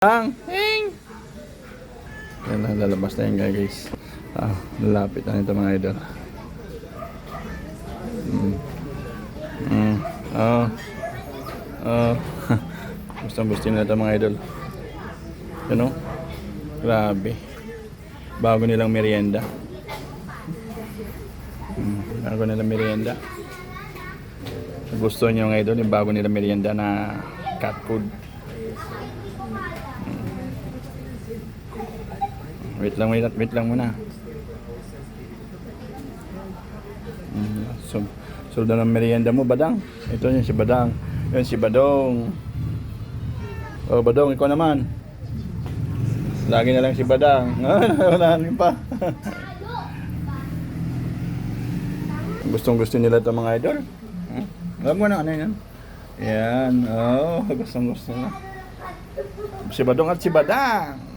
Ang yan na, lalabas na yun guys. Lalapit na ito mga idol. Gusto nila ito mga idol. Ano? Grabe. Bago nilang merienda. Bago nilang merienda. Gusto niyo mga idol yung bago nilang merienda na cat food. Wait lang muna. So ng merienda mo, Badang. Ito yun si Badang. Yun si Badong. Oh, Badong, ikaw naman. Lagi na lang si Badang. Wala pa. Gusto nila ito mga idol. Alam mo na ano yan. Yan. Oh, gusto na. Si Badong at si Badang.